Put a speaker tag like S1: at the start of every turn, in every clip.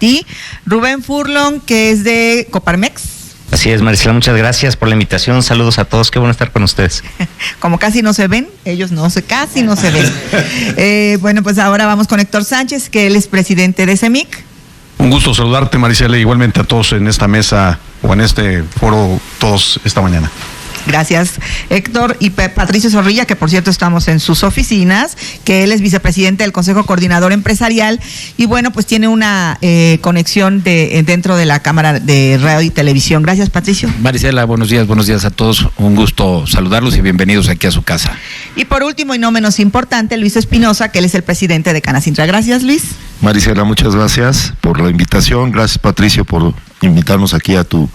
S1: ti. Rubén Furlong, que es de Coparmex.
S2: Así es, Maricela, muchas gracias por la invitación. Saludos a todos, qué bueno estar con ustedes.
S1: Como casi no se ven, ellos casi no se ven. Bueno, pues ahora vamos con Héctor Sánchez, que él es presidente de CEMIC.
S3: Un gusto saludarte, Maricela, igualmente a todos en esta mesa o en este foro, todos esta mañana.
S1: Gracias, Héctor. Y Patricio Zorrilla, que por cierto estamos en sus oficinas, que él es vicepresidente del Consejo Coordinador Empresarial y bueno, pues tiene una conexión dentro de la Cámara de Radio y Televisión. Gracias, Patricio.
S4: Maricela, buenos días a todos. Un gusto saludarlos y bienvenidos aquí a su casa.
S1: Y por último y no menos importante, Luis Espinosa, que él es el presidente de Canacintra. Gracias, Luis.
S5: Maricela, muchas gracias por la invitación. Gracias, Patricio, por invitarnos aquí a tus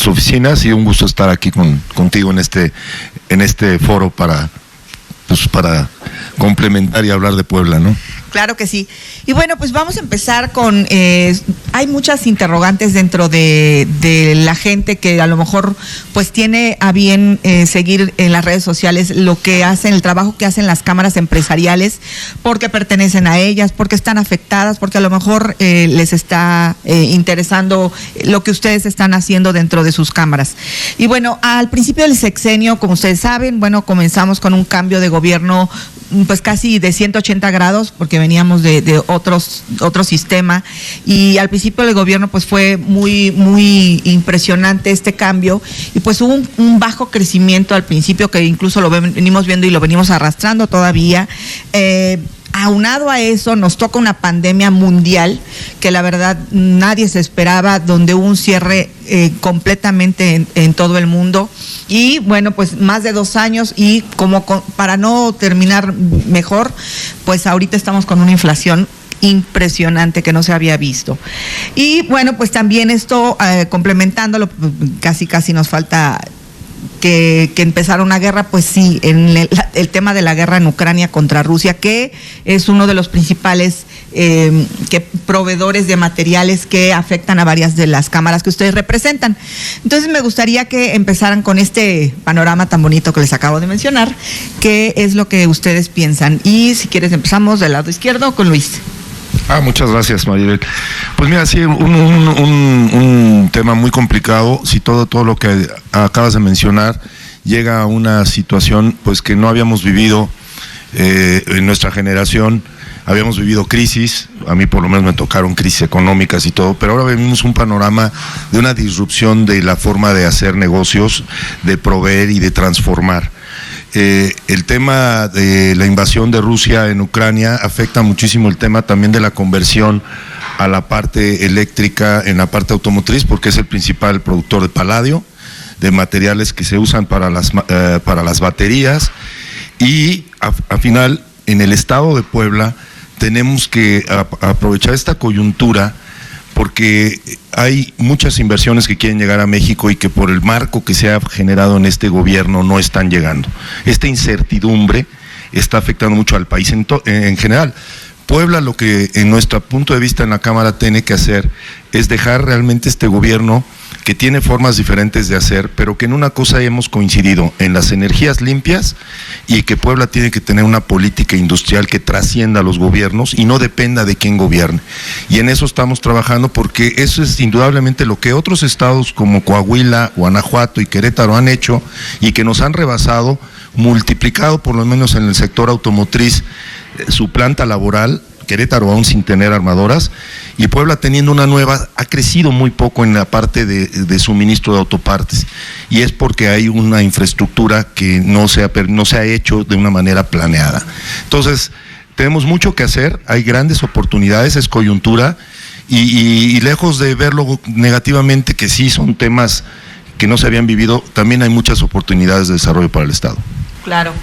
S5: oficinas y un gusto estar aquí contigo en este foro para complementar y hablar de Puebla, ¿no?
S1: Claro que sí. Y bueno, pues vamos a empezar con, hay muchas interrogantes dentro de la gente que a lo mejor pues tiene a bien seguir en las redes sociales lo que hacen, el trabajo que hacen las cámaras empresariales, porque pertenecen a ellas, porque están afectadas, porque a lo mejor les está interesando lo que ustedes están haciendo dentro de sus cámaras. Y bueno, al principio del sexenio, como ustedes saben, bueno, comenzamos con un cambio de gobierno pues casi de 180 grados, porque veníamos de otro sistema, y al principio del gobierno pues fue muy impresionante este cambio, y pues hubo un bajo crecimiento al principio, que incluso lo venimos viendo y lo venimos arrastrando todavía. Aunado a eso, nos toca una pandemia mundial que la verdad nadie se esperaba, donde hubo un cierre completamente en todo el mundo. Y bueno, pues más de 2 años y para no terminar mejor, pues ahorita estamos con una inflación impresionante que no se había visto. Y bueno, pues también esto, complementándolo, casi nos falta que empezara una guerra, pues sí, en el tema de la guerra en Ucrania contra Rusia, que es uno de los principales proveedores de materiales que afectan a varias de las cámaras que ustedes representan. Entonces me gustaría que empezaran con este panorama tan bonito que les acabo de mencionar, qué es lo que ustedes piensan. Y si quieres empezamos del lado izquierdo con Luis.
S5: Muchas gracias, Maribel. Pues mira, sí, un tema muy complicado. Si todo lo que acabas de mencionar llega a una situación pues que no habíamos vivido en nuestra generación. Habíamos vivido crisis, a mí por lo menos me tocaron crisis económicas y todo, pero ahora vivimos un panorama de una disrupción de la forma de hacer negocios, de proveer y de transformar. El tema de la invasión de Rusia en Ucrania afecta muchísimo el tema también de la conversión a la parte eléctrica en la parte automotriz, porque es el principal productor de paladio, de materiales que se usan para las baterías, y al final en el estado de Puebla tenemos que aprovechar esta coyuntura, porque hay muchas inversiones que quieren llegar a México y que por el marco que se ha generado en este gobierno no están llegando. Esta incertidumbre está afectando mucho al país en general. Puebla, lo que en nuestro punto de vista en la Cámara tiene que hacer es dejar realmente este gobierno que tiene formas diferentes de hacer, pero que en una cosa hemos coincidido, en las energías limpias, y que Puebla tiene que tener una política industrial que trascienda a los gobiernos y no dependa de quién gobierne. Y en eso estamos trabajando, porque eso es indudablemente lo que otros estados como Coahuila, Guanajuato y Querétaro han hecho y que nos han rebasado, multiplicado por lo menos en el sector automotriz su planta laboral. Querétaro aún sin tener armadoras, y Puebla teniendo una nueva, ha crecido muy poco en la parte de suministro de autopartes, y es porque hay una infraestructura que no se ha hecho de una manera planeada. Entonces, tenemos mucho que hacer, hay grandes oportunidades, es coyuntura, y lejos de verlo negativamente, que sí son temas que no se habían vivido, también hay muchas oportunidades de desarrollo para el Estado.
S1: Claro.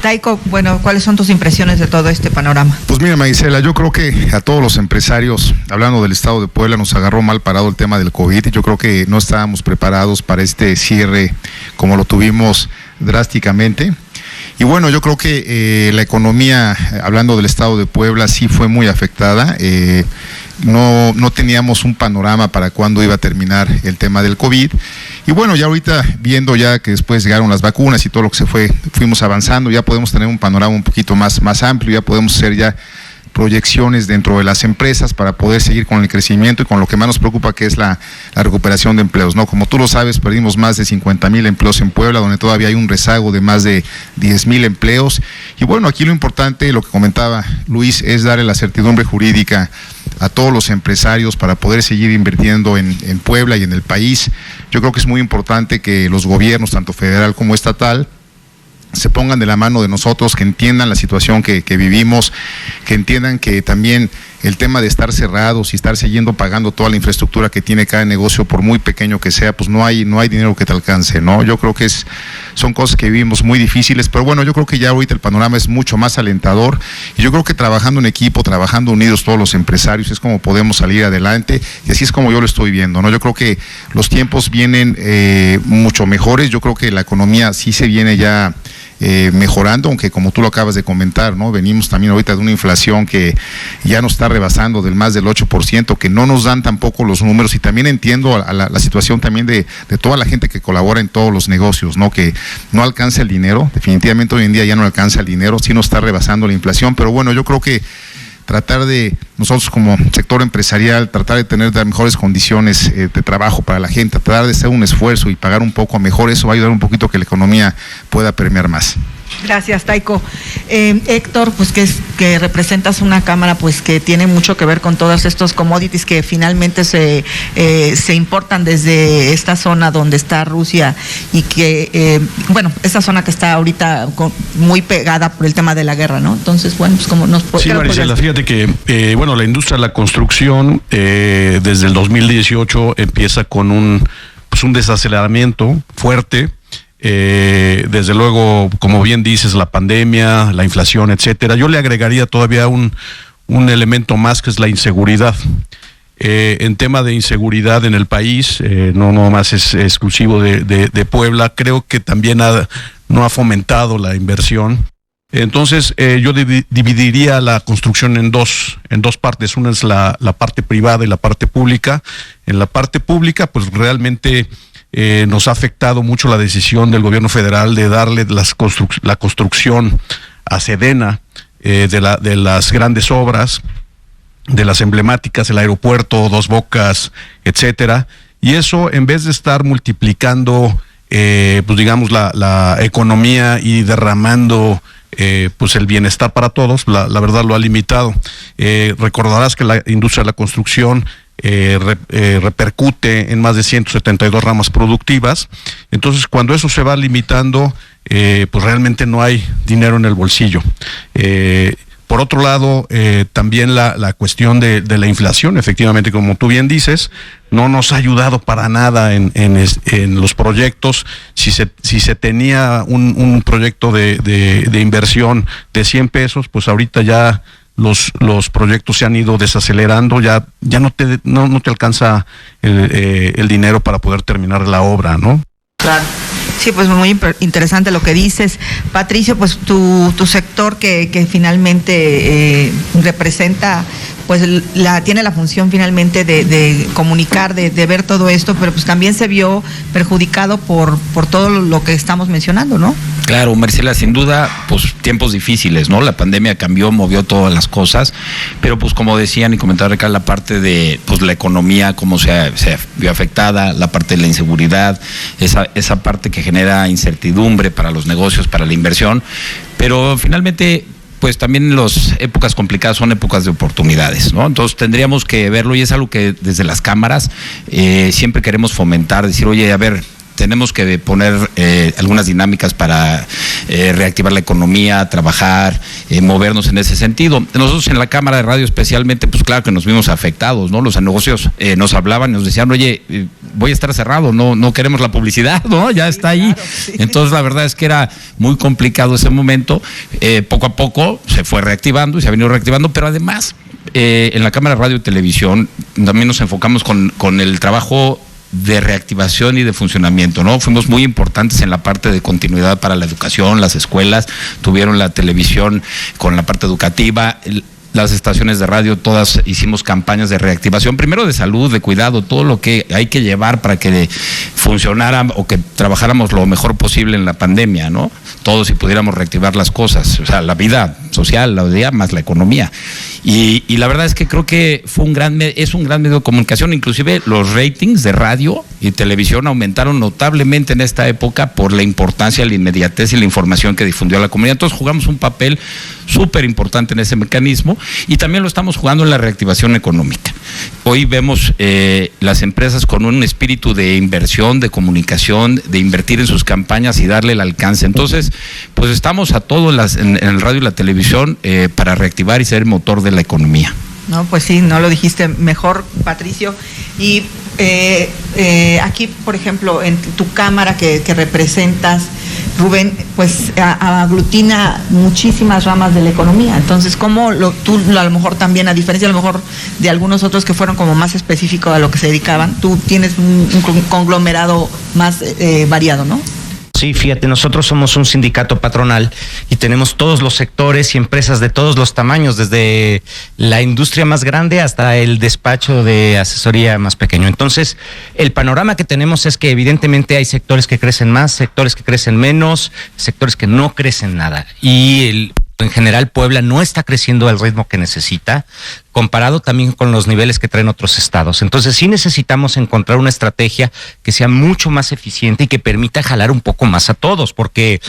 S1: Taico, bueno, ¿cuáles son tus impresiones de todo este panorama?
S3: Pues mira, Maricela, yo creo que a todos los empresarios, hablando del estado de Puebla, nos agarró mal parado el tema del COVID. Yo creo que no estábamos preparados para este cierre como lo tuvimos drásticamente. Y bueno, yo creo que la economía, hablando del estado de Puebla, sí fue muy afectada. No teníamos un panorama para cuándo iba a terminar el tema del COVID. Y bueno, ya ahorita viendo ya que después llegaron las vacunas y todo lo que fuimos avanzando, ya podemos tener un panorama un poquito más amplio, ya podemos hacer ya proyecciones dentro de las empresas para poder seguir con el crecimiento y con lo que más nos preocupa, que es la recuperación de empleos, ¿no? Como tú lo sabes, perdimos más de 50,000 empleos en Puebla, donde todavía hay un rezago de más de 10,000 empleos. Y bueno, aquí lo importante, lo que comentaba Luis, es darle la certidumbre jurídica a todos los empresarios para poder seguir invirtiendo en Puebla y en el país. Yo creo que es muy importante que los gobiernos, tanto federal como estatal, se pongan de la mano de nosotros, que entiendan la situación que vivimos, que entiendan que también el tema de estar cerrados y estar siguiendo pagando toda la infraestructura que tiene cada negocio, por muy pequeño que sea, pues no hay dinero que te alcance, ¿no? Yo creo que son cosas que vivimos muy difíciles, pero bueno, yo creo que ya ahorita el panorama es mucho más alentador, y yo creo que trabajando en equipo, trabajando unidos todos los empresarios, es como podemos salir adelante, y así es como yo lo estoy viendo, ¿no? Yo creo que los tiempos vienen mucho mejores. Yo creo que la economía sí se viene ya mejorando, aunque como tú lo acabas de comentar, ¿no? Venimos también ahorita de una inflación que ya nos está rebasando del más del 8%, que no nos dan tampoco los números, y también entiendo a la situación también de toda la gente que colabora en todos los negocios, ¿no? Que no alcanza el dinero, definitivamente hoy en día ya no alcanza el dinero, sí nos está rebasando la inflación, pero bueno, yo creo que tratar de, nosotros como sector empresarial, tratar de tener las mejores condiciones de trabajo para la gente, tratar de hacer un esfuerzo y pagar un poco mejor, eso va a ayudar un poquito a que la economía pueda permear más.
S1: Gracias, Taiko. Héctor, pues que representas una cámara pues que tiene mucho que ver con todos estos commodities que finalmente se importan desde esta zona donde está Rusia, y que, esta zona que está ahorita muy pegada por el tema de la guerra, ¿no? Entonces, bueno, pues como nos puede...
S6: Sí, Marisela, fíjate que, la industria de la construcción desde el 2018 empieza con un desaceleramiento fuerte. Desde luego, como bien dices, la pandemia, la inflación, etcétera. Yo le agregaría todavía un elemento más, que es la inseguridad. En tema de inseguridad en el país, no más es exclusivo de Puebla, creo que también no ha fomentado la inversión. Entonces, yo dividiría la construcción en dos partes. Una es la parte privada y la parte pública. En la parte pública, pues realmente nos ha afectado mucho la decisión del gobierno federal de darle la construcción a Sedena de las grandes obras, de las emblemáticas, el aeropuerto, Dos Bocas, etcétera. Y eso, en vez de estar multiplicando, la economía y derramando el bienestar para todos, la verdad lo ha limitado. Recordarás que la industria de la construcción repercute en más de 172 ramas productivas. Entonces, cuando eso se va limitando, pues realmente no hay dinero en el bolsillo. Por otro lado, también la cuestión de la inflación, efectivamente, como tú bien dices, no nos ha ayudado para nada en los proyectos. Si se tenía un proyecto de inversión de 100 pesos, pues ahorita ya los proyectos se han ido desacelerando, ya no te alcanza el dinero para poder terminar la obra, ¿no?
S1: Claro. Sí, pues muy interesante lo que dices. Patricio, pues tu sector que finalmente representa, pues tiene la función finalmente de comunicar, de ver todo esto, pero pues también se vio perjudicado por todo lo que estamos mencionando, ¿no?
S4: Claro, Marcela, sin duda, pues tiempos difíciles, ¿no? La pandemia movió todas las cosas, pero pues como decían y comentaba acá, la parte de pues la economía, cómo se vio afectada, la parte de la inseguridad, esa parte que genera incertidumbre para los negocios, para la inversión, pero finalmente pues también las épocas complicadas son épocas de oportunidades, ¿no? Entonces tendríamos que verlo, y es algo que desde las cámaras siempre queremos fomentar, decir, oye, a ver, tenemos que poner algunas dinámicas para reactivar la economía, trabajar, movernos en ese sentido. Nosotros en la Cámara de Radio especialmente, pues claro que nos vimos afectados, ¿no? Los negocios nos hablaban y nos decían, oye, voy a estar cerrado, no queremos la publicidad, ¿no? Ya está ahí. Claro, sí. Entonces la verdad es que era muy complicado ese momento. Poco a poco se fue reactivando y se ha venido reactivando, pero además en la Cámara de Radio y Televisión también nos enfocamos con el trabajo de reactivación y de funcionamiento, ¿no? Fuimos muy importantes en la parte de continuidad para la educación, las escuelas tuvieron la televisión con la parte educativa, las estaciones de radio, todas hicimos campañas de reactivación, primero de salud, de cuidado, todo lo que hay que llevar para que funcionara o que trabajáramos lo mejor posible en la pandemia, ¿no? Todos si pudiéramos reactivar las cosas, o sea, la vida social, la vida más la economía. Y la verdad es que creo que es un gran medio de comunicación, inclusive los ratings de radio y televisión aumentaron notablemente en esta época por la importancia, la inmediatez y la información que difundió a la comunidad. Entonces jugamos un papel súper importante en ese mecanismo y también lo estamos jugando en la reactivación económica. Hoy vemos las empresas con un espíritu de inversión, de comunicación, de invertir en sus campañas y darle el alcance. Entonces, pues estamos a todo en el radio y la televisión para reactivar y ser el motor de la economía.
S1: No, pues sí, no lo dijiste mejor, Patricio. Y aquí, por ejemplo, en tu cámara que representas, Rubén, pues aglutina muchísimas ramas de la economía. Entonces, ¿cómo tú a lo mejor también, a diferencia a lo mejor de algunos otros que fueron como más específicos a lo que se dedicaban, tú tienes un conglomerado más variado, ¿no?
S2: Sí, fíjate, nosotros somos un sindicato patronal y tenemos todos los sectores y empresas de todos los tamaños, desde la industria más grande hasta el despacho de asesoría más pequeño. Entonces, el panorama que tenemos es que evidentemente hay sectores que crecen más, sectores que crecen menos, sectores que no crecen nada. Y en general, Puebla no está creciendo al ritmo que necesita, comparado también con los niveles que traen otros estados. Entonces, sí necesitamos encontrar una estrategia que sea mucho más eficiente y que permita jalar un poco más a todos, porque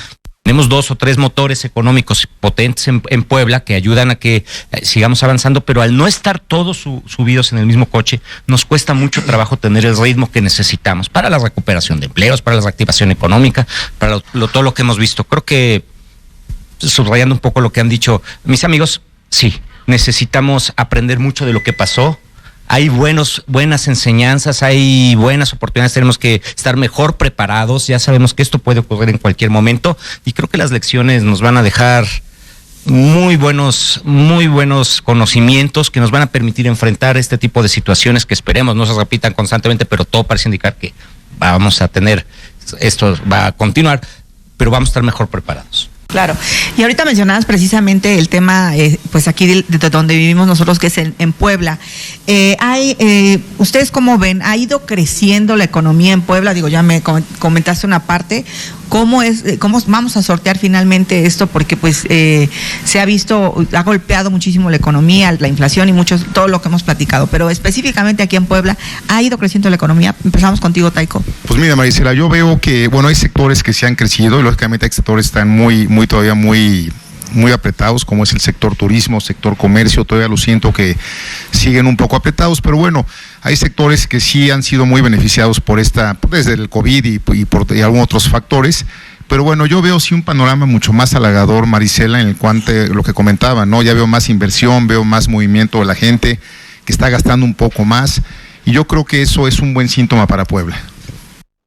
S2: tenemos 2 o 3 motores económicos potentes en Puebla que ayudan a que sigamos avanzando, pero al no estar todos subidos en el mismo coche, nos cuesta mucho trabajo tener el ritmo que necesitamos para la recuperación de empleos, para la reactivación económica, para todo lo que hemos visto. Creo que, subrayando un poco lo que han dicho mis amigos, sí, necesitamos aprender mucho de lo que pasó. Hay buenas enseñanzas, hay buenas oportunidades, tenemos que estar mejor preparados, ya sabemos que esto puede ocurrir en cualquier momento y creo que las lecciones nos van a dejar muy buenos conocimientos que nos van a permitir enfrentar este tipo de situaciones que esperemos no se repitan constantemente, pero todo parece indicar que vamos a tener, esto va a continuar, pero vamos a estar mejor preparados.
S1: Claro, y ahorita mencionabas precisamente el tema, pues aquí de donde vivimos nosotros, que es en Puebla. ¿Ustedes cómo ven? ¿Ha ido creciendo la economía en Puebla? Digo, ya me comentaste una parte. ¿Cómo vamos a sortear finalmente esto? Porque pues se ha visto, ha golpeado muchísimo la economía, la inflación y todo lo que hemos platicado. Pero específicamente aquí en Puebla, ¿ha ido creciendo la economía? Empezamos contigo, Taiko.
S3: Pues mira, Marisela, yo veo que, bueno, hay sectores que se han crecido y lógicamente hay sectores que están todavía muy apretados, como es el sector turismo, sector comercio, todavía lo siento que siguen un poco apretados, pero bueno, hay sectores que sí han sido muy beneficiados desde el COVID y algunos otros factores, pero bueno, yo veo sí un panorama mucho más halagador, Marisela, en el cuanto a lo que comentaba, ¿no? Ya veo más inversión, veo más movimiento de la gente que está gastando un poco más, y yo creo que eso es un buen síntoma para Puebla.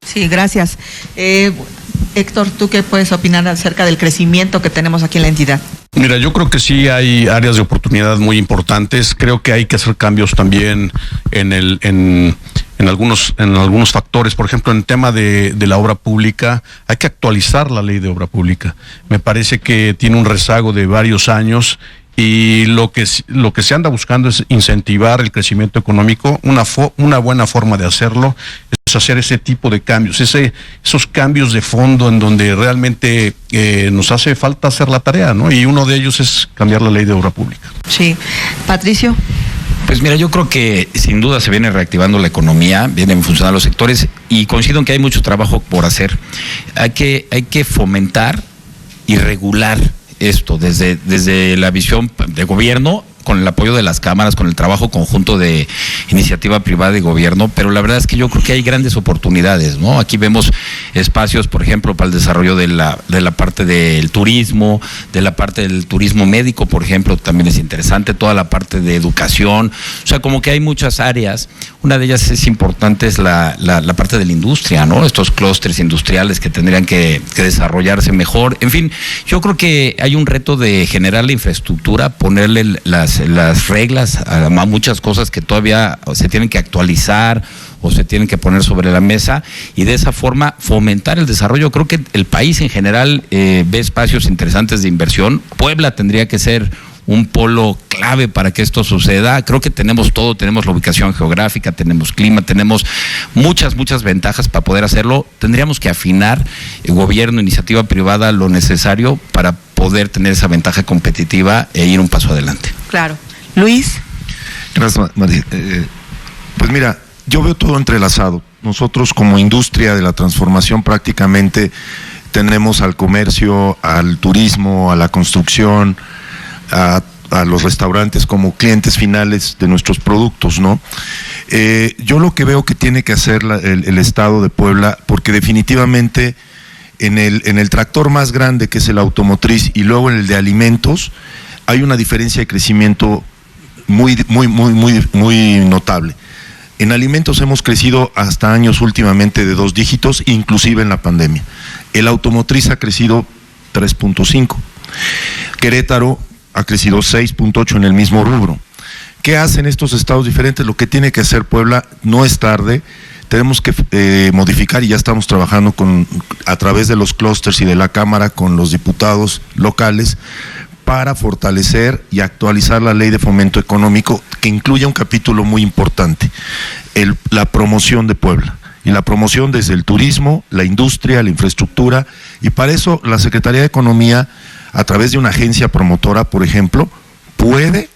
S1: Sí, gracias. Héctor, ¿tú qué puedes opinar acerca del crecimiento que tenemos aquí en la entidad?
S6: Mira, yo creo que sí hay áreas de oportunidad muy importantes. Creo que hay que hacer cambios también en algunos factores. Por ejemplo, en el tema de la obra pública, hay que actualizar la ley de obra pública. Me parece que tiene un rezago de varios años. Y lo que se anda buscando es incentivar el crecimiento económico. Una buena forma de hacerlo es hacer ese tipo de cambios, esos cambios de fondo en donde realmente nos hace falta hacer la tarea, ¿no? Y uno de ellos es cambiar la ley de obra pública.
S1: Sí. Patricio.
S4: Pues mira, yo creo que sin duda se viene reactivando la economía, vienen funcionando los sectores y coincido en que hay mucho trabajo por hacer. Hay que fomentar y regular esto desde la visión de gobierno, con el apoyo de las cámaras, con el trabajo conjunto de iniciativa privada y gobierno, pero la verdad es que yo creo que hay grandes oportunidades, ¿no? Aquí vemos espacios, por ejemplo, para el desarrollo de la parte del turismo, de la parte del turismo médico, por ejemplo, también es interesante, toda la parte de educación, o sea, como que hay muchas áreas. Una de ellas es importante, es la parte de la industria, ¿no? Estos clústeres industriales que tendrían que desarrollarse mejor. En fin, yo creo que hay un reto de generar la infraestructura, ponerle las reglas a muchas cosas que todavía se tienen que actualizar o se tienen que poner sobre la mesa y de esa forma fomentar el desarrollo. Creo que el país en general ve espacios interesantes de inversión. Puebla tendría que ser un polo clave para que esto suceda. Creo que tenemos todo, tenemos la ubicación geográfica, tenemos clima, tenemos muchas ventajas para poder hacerlo. Tendríamos que afinar el gobierno, iniciativa privada, lo necesario para poder tener esa ventaja competitiva e ir un paso adelante.
S1: Claro. Luis.
S5: Gracias, María. Pues mira, yo veo todo entrelazado. Nosotros como industria de la transformación prácticamente tenemos al comercio, al turismo, a la construcción, a los restaurantes como clientes finales de nuestros productos, ¿no? Yo lo que veo que tiene que hacer el Estado de Puebla, porque definitivamente en el tractor más grande, que es el automotriz, y luego en el de alimentos, hay una diferencia de crecimiento muy notable. En alimentos hemos crecido hasta años últimamente de 2 dígitos, inclusive en la pandemia. El automotriz ha crecido 3.5. Querétaro ha crecido 6.8 en el mismo rubro. ¿Qué hacen estos estados diferentes? Lo que tiene que hacer Puebla, no es tarde, tenemos que modificar, y ya estamos trabajando a través de los clústeres y de la Cámara con los diputados locales, para fortalecer y actualizar la ley de fomento económico, que incluye un capítulo muy importante, la promoción de Puebla, y la promoción desde el turismo, la industria, la infraestructura, y para eso la Secretaría de Economía, a través de una agencia promotora, por ejemplo, puede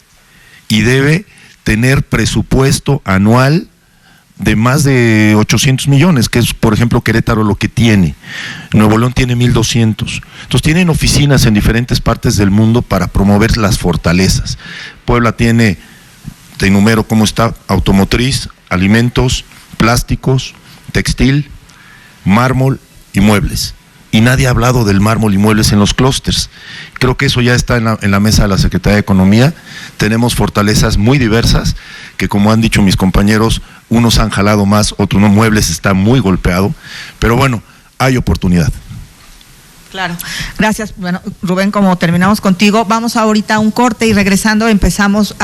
S5: y debe tener presupuesto anual de más de 800 millones, que es, por ejemplo, Querétaro lo que tiene. Nuevo León tiene 1,200. Entonces tienen oficinas en diferentes partes del mundo para promover las fortalezas. Puebla tiene, te enumero cómo está: automotriz, alimentos, plásticos, textil, mármol y muebles. Y nadie ha hablado del mármol y muebles en los clústeres. Creo que eso ya está en la mesa de la Secretaría de Economía. Tenemos fortalezas muy diversas, que como han dicho mis compañeros, unos han jalado más, otros no. Muebles está muy golpeado, pero bueno, hay oportunidad.
S1: Claro, gracias. Bueno, Rubén, como terminamos contigo, vamos ahorita a un corte y regresando empezamos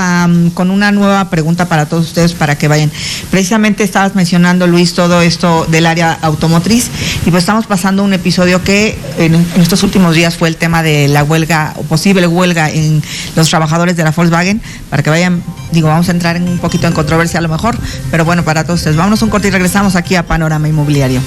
S1: con una nueva pregunta para todos ustedes para que vayan. Precisamente estabas mencionando, Luis, todo esto del área automotriz, y pues estamos pasando un episodio que en estos últimos días fue el tema de la huelga o posible huelga en los trabajadores de la Volkswagen, para que vayan, vamos a entrar un poquito en controversia a lo mejor, pero bueno, para todos ustedes. Vámonos a un corte y regresamos aquí a Panorama Inmobiliario.